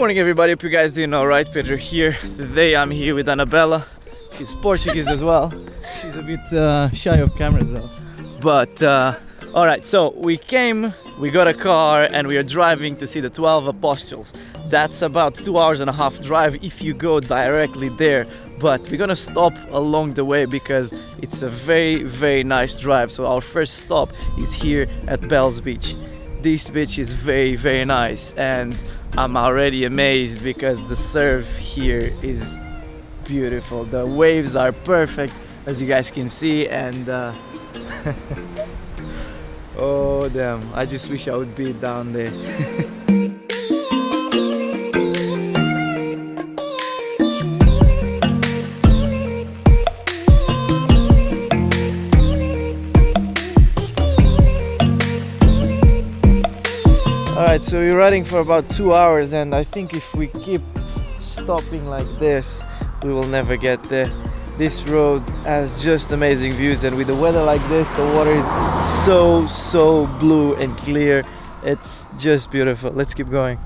morning everybody, hope you guys doing alright. Pedro here. Today I'm here with Annabella. She's Portuguese as well. She's a bit shy of cameras though. But alright, so we got a car and we are driving to see the 12 Apostles. That's about 2 hours and a half drive if you go directly there. But we're gonna stop along the way because it's a very nice drive. So our first stop is here at Bells Beach. This beach is very nice and I'm already amazed because the surf here is beautiful. The waves are perfect as you guys can see, and oh damn, I just wish I would be down there. Alright, so we're riding for about 2 hours and I think if we keep stopping like this, we will never get there. This road has just amazing views, and with the weather like this, the water is so blue and clear. It's just beautiful. Let's keep going.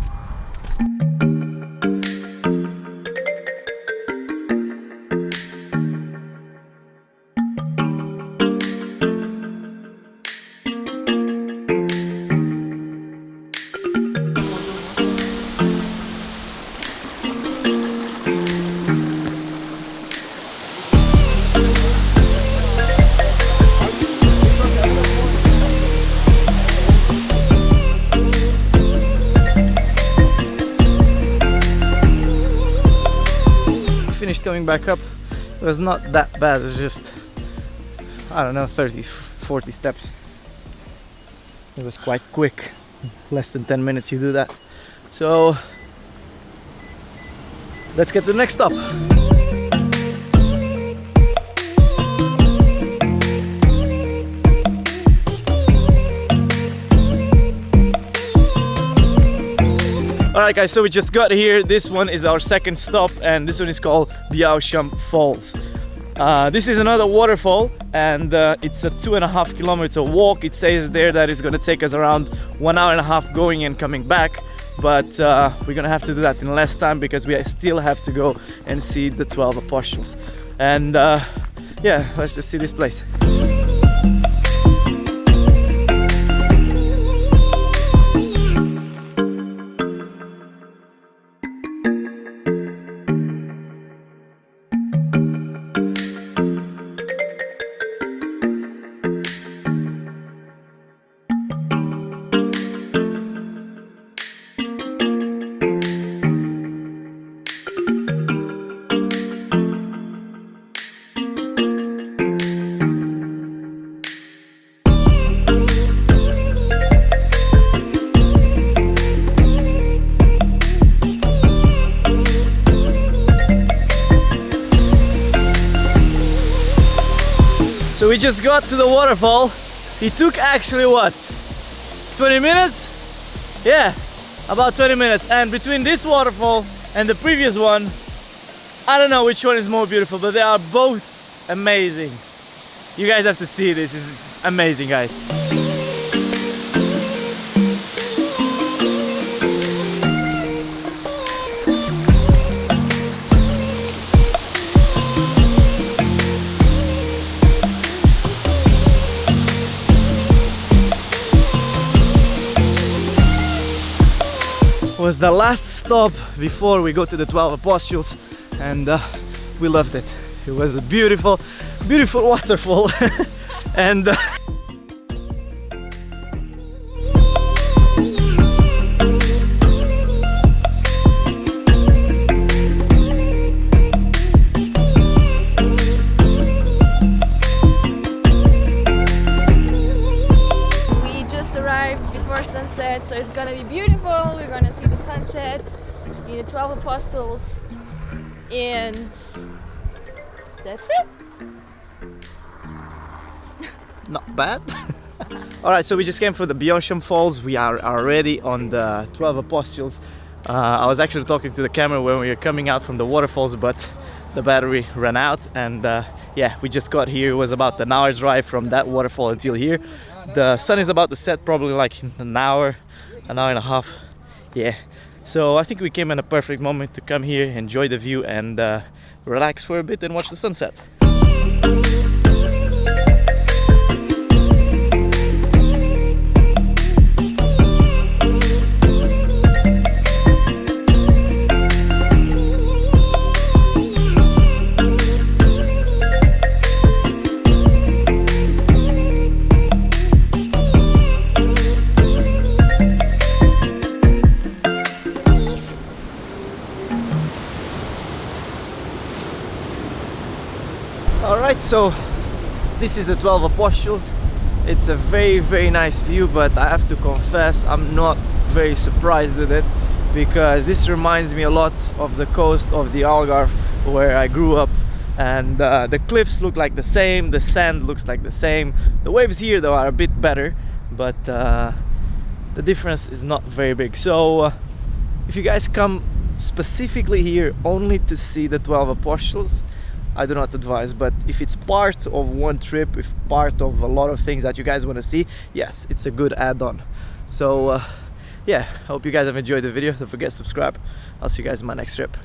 Finished coming back up. It was not that bad, it was just, I don't know, 30-40 steps. It was quite quick, less than 10 minutes you do that. So let's get to the next stop. Alright guys, so we just got here. This one is our second stop and this one is called the Aosham Falls. This is another waterfall and it's a 2.5 kilometer walk. It says there that it's gonna take us around 1 hour and a half going and coming back, but we're gonna have to do that in less time because we still have to go and see the 12 Apostles. And yeah, let's just see this place. So we just got to the waterfall. It took actually what? 20 minutes? Yeah, about 20 minutes. And between this waterfall and the previous one, I don't know which one is more beautiful, but they are both amazing. You guys have to see this. This is amazing, guys. Was the last stop before we go to the 12 Apostles, and we loved it. It was a beautiful waterfall and we just arrived before sunset, so it's gonna be beautiful. We're gonna see the sunset in the 12 Apostles, and that's it. not bad. Alright, so we just came from the Aosham Falls. We are already on the 12 Apostles. I was actually talking to the camera when we were coming out from the waterfalls, but the battery ran out, and yeah, we just got here. It was about an hour drive from that waterfall until here. The sun is about to set probably like in an hour and a half. Yeah, So I think we came in a perfect moment to come here, enjoy the view, and relax for a bit and watch the sunset. Alright, so this is the 12 Apostles. It's a very nice view, but I have to confess I'm not very surprised with it, because this reminds me a lot of the coast of the Algarve where I grew up, and the cliffs look like the same, the sand looks like the same. The waves here though are a bit better, but the difference is not very big. So if you guys come specifically here only to see the 12 Apostles, I do not advise. But if it's part of one trip, if part of a lot of things that you guys want to see, yes, it's a good add-on. So yeah, I hope you guys have enjoyed the video. Don't forget to subscribe. I'll see you guys in my next trip.